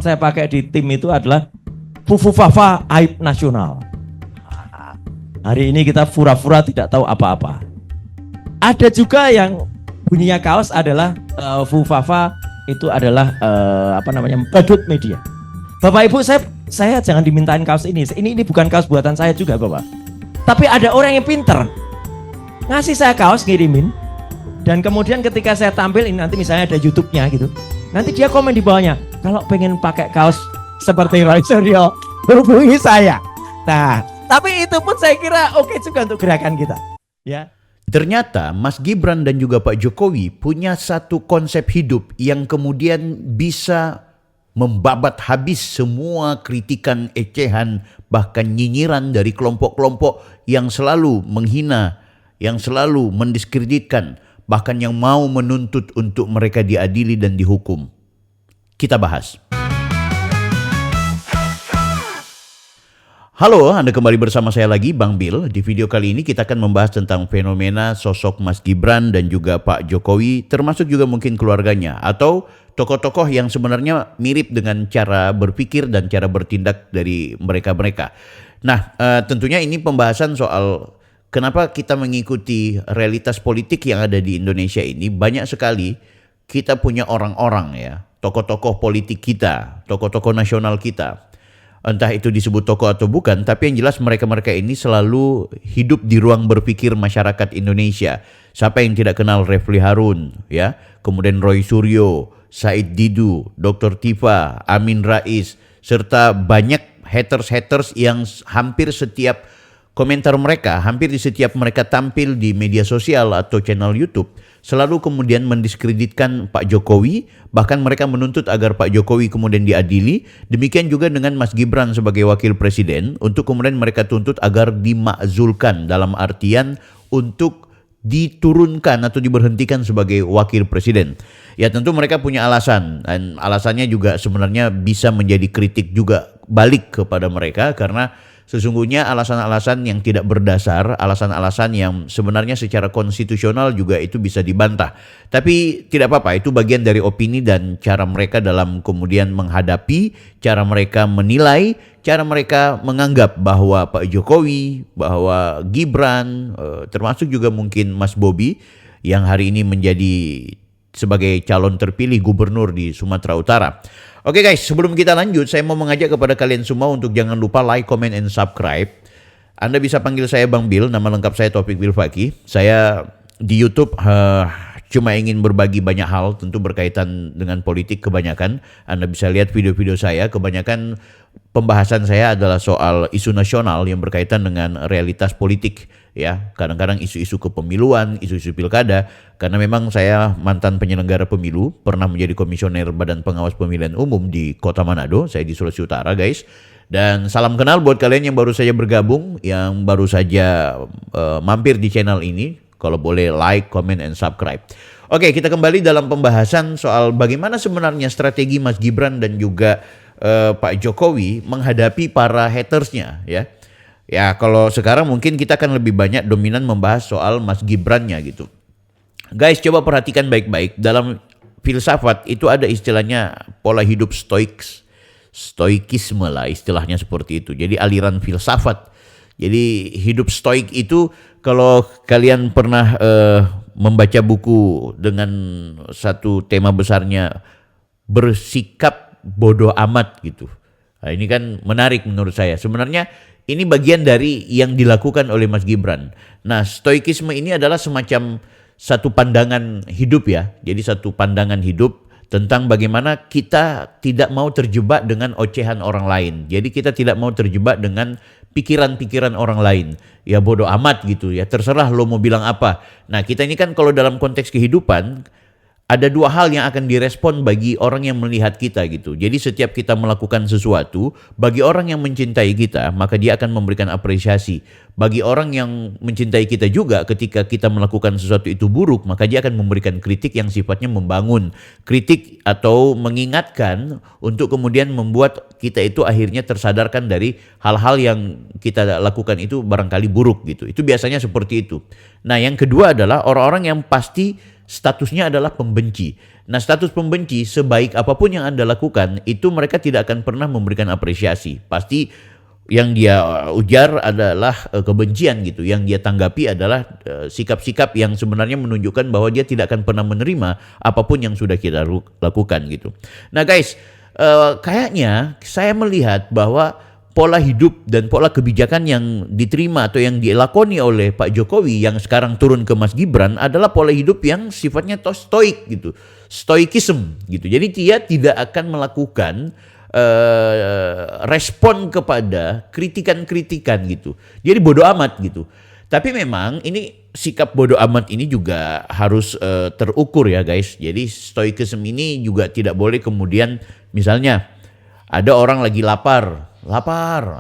saya pakai di tim itu adalah Fufufafa Aib Nasional. Hari ini kita pura-pura tidak tahu apa-apa. Ada juga yang bunyinya kaos adalah Fufafa itu adalah badut media. Bapak Ibu, saya jangan dimintain kaos ini. Ini bukan kaos buatan saya juga, Bapak. Tapi ada orang yang pinter ngasih saya kaos, ngirimin, dan kemudian ketika saya tampil ini nanti misalnya ada YouTube-nya gitu. Nanti dia komen di bawahnya, kalau pengen pakai kaos seperti Roy Suryo, hubungi saya. Nah, tapi itu pun saya kira oke juga untuk gerakan kita. Ya. Ternyata Mas Gibran dan juga Pak Jokowi punya satu konsep hidup yang kemudian bisa membabat habis semua kritikan, ecehan, bahkan nyinyiran dari kelompok-kelompok yang selalu menghina, yang selalu mendiskreditkan, bahkan yang mau menuntut untuk mereka diadili dan dihukum. Kita bahas. Halo, Anda kembali bersama saya lagi, Bang Bill. Di video kali ini kita akan membahas tentang fenomena sosok Mas Gibran dan juga Pak Jokowi, termasuk juga mungkin keluarganya, atau tokoh-tokoh yang sebenarnya mirip dengan cara berpikir dan cara bertindak dari mereka-mereka. Nah, tentunya ini pembahasan soal kenapa kita mengikuti realitas politik yang ada di Indonesia ini. Banyak sekali kita punya orang-orang ya, tokoh-tokoh politik kita, tokoh-tokoh nasional kita. Entah itu disebut tokoh atau bukan, tapi yang jelas mereka-mereka ini selalu hidup di ruang berpikir masyarakat Indonesia. Siapa yang tidak kenal Refli Harun, ya, kemudian Roy Suryo, Said Didu, Dr. Tifa, Amin Rais, serta banyak haters-haters yang hampir setiap komentar mereka, hampir di setiap mereka tampil di media sosial atau channel YouTube, selalu kemudian mendiskreditkan Pak Jokowi, bahkan mereka menuntut agar Pak Jokowi kemudian diadili. Demikian juga dengan Mas Gibran sebagai wakil presiden, untuk kemudian mereka tuntut agar dimakzulkan, dalam artian untuk diturunkan atau diberhentikan sebagai wakil presiden. Ya tentu mereka punya alasan, dan alasannya juga sebenarnya bisa menjadi kritik juga balik kepada mereka, karena sesungguhnya alasan-alasan yang tidak berdasar, alasan-alasan yang sebenarnya secara konstitusional juga itu bisa dibantah. Tapi tidak apa-apa, itu bagian dari opini dan cara mereka dalam kemudian menghadapi, cara mereka menilai, cara mereka menganggap bahwa Pak Jokowi, bahwa Gibran, termasuk juga mungkin Mas Bobi yang hari ini menjadi sebagai calon terpilih gubernur di Sumatera Utara. Oke guys, sebelum kita lanjut, saya mau mengajak kepada kalian semua untuk jangan lupa like, comment, and subscribe. Anda bisa panggil saya Bang Bill, nama lengkap saya Taufik Bil Fakih. Saya di YouTube cuma ingin berbagi banyak hal, tentu berkaitan dengan politik kebanyakan. Anda bisa lihat video-video saya, kebanyakan pembahasan saya adalah soal isu nasional yang berkaitan dengan realitas politik. Ya, kadang-kadang isu-isu kepemiluan, isu-isu pilkada, karena memang saya mantan penyelenggara pemilu, pernah menjadi komisioner Badan Pengawas Pemilihan Umum di Kota Manado, saya di Sulawesi Utara guys. Dan salam kenal buat kalian yang baru saja bergabung, yang baru saja mampir di channel ini. Kalau boleh like, comment, and subscribe. Oke, kita kembali dalam pembahasan soal bagaimana sebenarnya strategi Mas Gibran dan juga Pak Jokowi menghadapi para hatersnya ya. Ya kalau sekarang mungkin kita akan lebih banyak dominan membahas soal Mas Gibrannya gitu. Guys, coba perhatikan baik-baik. Dalam filsafat itu ada istilahnya pola hidup stoikisme lah istilahnya seperti itu. Jadi aliran filsafat. Jadi hidup stoik itu kalau kalian pernah membaca buku dengan satu tema besarnya bersikap bodoh amat gitu. Nah, ini kan menarik menurut saya. Sebenarnya ini bagian dari yang dilakukan oleh Mas Gibran. Nah, stoikisme ini adalah semacam satu pandangan hidup ya. Jadi satu pandangan hidup tentang bagaimana kita tidak mau terjebak dengan ocehan orang lain. Jadi kita tidak mau terjebak dengan pikiran-pikiran orang lain. Ya bodoh amat gitu ya, terserah lo mau bilang apa. Nah, kita ini kan kalau dalam konteks kehidupan, ada dua hal yang akan direspon bagi orang yang melihat kita gitu. Jadi setiap kita melakukan sesuatu, bagi orang yang mencintai kita, maka dia akan memberikan apresiasi. Bagi orang yang mencintai kita juga, ketika kita melakukan sesuatu itu buruk, maka dia akan memberikan kritik yang sifatnya membangun. Kritik atau mengingatkan untuk kemudian membuat kita itu akhirnya tersadarkan dari hal-hal yang kita lakukan itu barangkali buruk gitu. Itu biasanya seperti itu. Nah, yang kedua adalah orang-orang yang pasti statusnya adalah pembenci. Nah, status pembenci sebaik apapun yang Anda lakukan, itu mereka tidak akan pernah memberikan apresiasi. Pasti yang dia ujar adalah kebencian gitu. Yang dia tanggapi adalah sikap-sikap yang sebenarnya menunjukkan bahwa dia tidak akan pernah menerima apapun yang sudah kita lakukan gitu. Nah guys, kayaknya saya melihat bahwa pola hidup dan pola kebijakan yang diterima atau yang dilakoni oleh Pak Jokowi yang sekarang turun ke Mas Gibran adalah pola hidup yang sifatnya stoik gitu, stoikism gitu. Jadi dia tidak akan melakukan respon kepada kritikan-kritikan gitu. Jadi bodoh amat gitu. Tapi memang ini sikap bodoh amat ini juga harus terukur ya guys. Jadi stoikism ini juga tidak boleh kemudian misalnya ada orang lagi lapar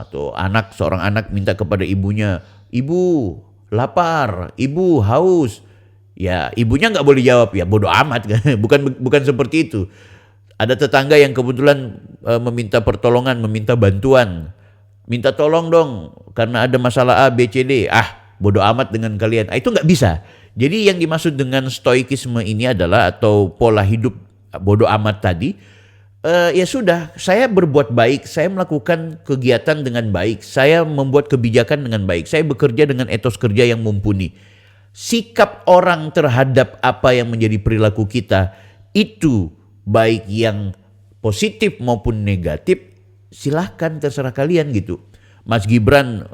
atau seorang anak minta kepada ibunya, "Ibu, lapar, ibu haus." Ya, ibunya nggak boleh jawab, ya bodoh amat kan. Bukan seperti itu. Ada tetangga yang kebetulan meminta pertolongan, meminta bantuan. Minta tolong dong karena ada masalah A, B, C, D. Bodoh amat dengan kalian. Itu nggak bisa. Jadi yang dimaksud dengan stoikisme ini adalah atau pola hidup bodoh amat tadi, ya sudah, saya berbuat baik, saya melakukan kegiatan dengan baik, saya membuat kebijakan dengan baik, saya bekerja dengan etos kerja yang mumpuni. Sikap orang terhadap apa yang menjadi perilaku kita itu baik yang positif maupun negatif, silahkan terserah kalian gitu. Mas Gibran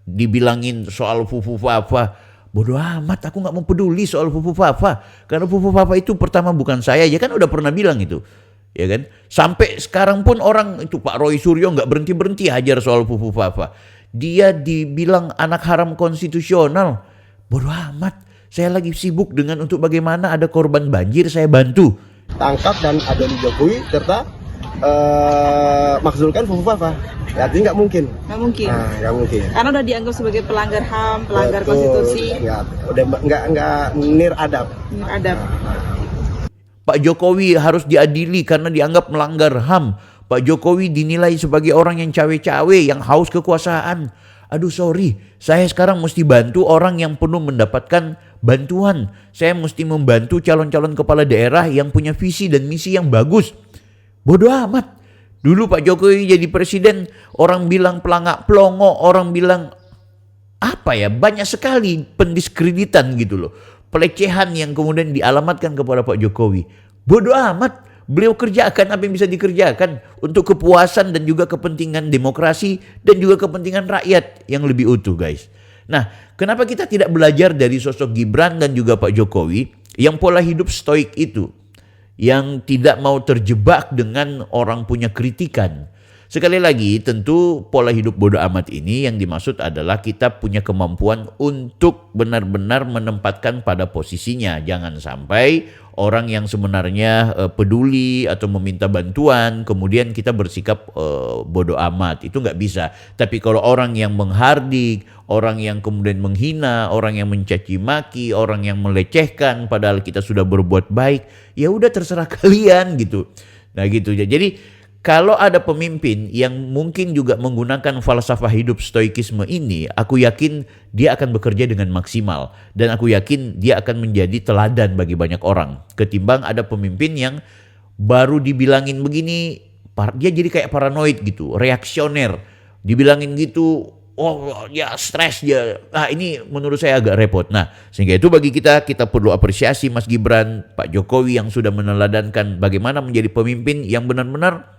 dibilangin soal fufu fafa, bodoh amat, aku gak mau peduli soal fufu fafa. Karena fufu fafa itu pertama bukan saya, ya kan udah pernah bilang itu. Ya kan? Sampai sekarang pun orang itu Pak Roy Suryo nggak berhenti hajar soal fufu fafa. Dia dibilang anak haram konstitusional. Bodoh amat. Saya lagi sibuk dengan untuk bagaimana ada korban banjir saya bantu. Tangkap dan ada di Jokowi serta makzulkan fufu fafa. Ya, artinya nggak mungkin. Nggak mungkin. Nah, nggak mungkin. Karena udah dianggap sebagai pelanggar HAM, pelanggar Betul. konstitusi. Udah nggak niradab. Adab. Pak Jokowi harus diadili karena dianggap melanggar HAM. Pak Jokowi dinilai sebagai orang yang cawe-cawe, yang haus kekuasaan. Aduh sorry, saya sekarang mesti bantu orang yang penuh mendapatkan bantuan. Saya mesti membantu calon-calon kepala daerah yang punya visi dan misi yang bagus. Bodoh amat. Dulu Pak Jokowi jadi presiden, orang bilang pelangak pelongo, orang bilang banyak sekali pendiskreditan gitu loh. Pelecehan yang kemudian dialamatkan kepada Pak Jokowi. Bodoh amat. Beliau kerjakan apa yang bisa dikerjakan untuk kepuasan dan juga kepentingan demokrasi dan juga kepentingan rakyat yang lebih utuh guys. Nah, kenapa kita tidak belajar dari sosok Gibran dan juga Pak Jokowi yang pola hidup stoik itu, yang tidak mau terjebak dengan orang punya kritikan. Sekali lagi, tentu pola hidup bodoh amat ini yang dimaksud adalah kita punya kemampuan untuk benar-benar menempatkan pada posisinya. Jangan sampai orang yang sebenarnya peduli atau meminta bantuan, kemudian kita bersikap bodoh amat. Itu nggak bisa. Tapi kalau orang yang menghardik, orang yang kemudian menghina, orang yang mencaci maki, orang yang melecehkan, padahal kita sudah berbuat baik, ya udah terserah kalian gitu. Nah gitu. Jadi kalau ada pemimpin yang mungkin juga menggunakan falsafah hidup stoikisme ini, aku yakin dia akan bekerja dengan maksimal. Dan aku yakin dia akan menjadi teladan bagi banyak orang. Ketimbang ada pemimpin yang baru dibilangin begini, dia jadi kayak paranoid gitu, reaksioner. Dibilangin gitu, oh ya stres dia. Ini menurut saya agak repot. Nah, sehingga itu bagi kita perlu apresiasi Mas Gibran, Pak Jokowi yang sudah meneladankan bagaimana menjadi pemimpin yang benar-benar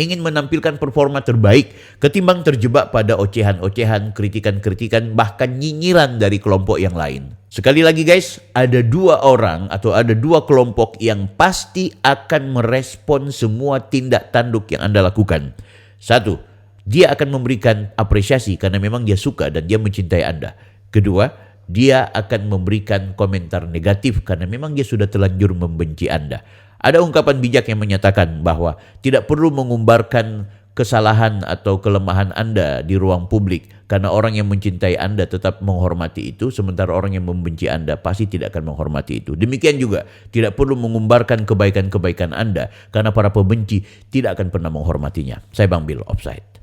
ingin menampilkan performa terbaik ketimbang terjebak pada ocehan-ocehan, kritikan-kritikan, bahkan nyinyiran dari kelompok yang lain. Sekali lagi guys, ada dua orang atau ada dua kelompok yang pasti akan merespon semua tindak tanduk yang Anda lakukan. Satu, dia akan memberikan apresiasi karena memang dia suka dan dia mencintai Anda. Kedua, dia akan memberikan komentar negatif karena memang dia sudah terlanjur membenci Anda. Ada ungkapan bijak yang menyatakan bahwa tidak perlu mengumbarkan kesalahan atau kelemahan Anda di ruang publik karena orang yang mencintai Anda tetap menghormati itu, sementara orang yang membenci Anda pasti tidak akan menghormati itu. Demikian juga tidak perlu mengumbarkan kebaikan-kebaikan Anda karena para pembenci tidak akan pernah menghormatinya. Saya Bang Bill, Offside.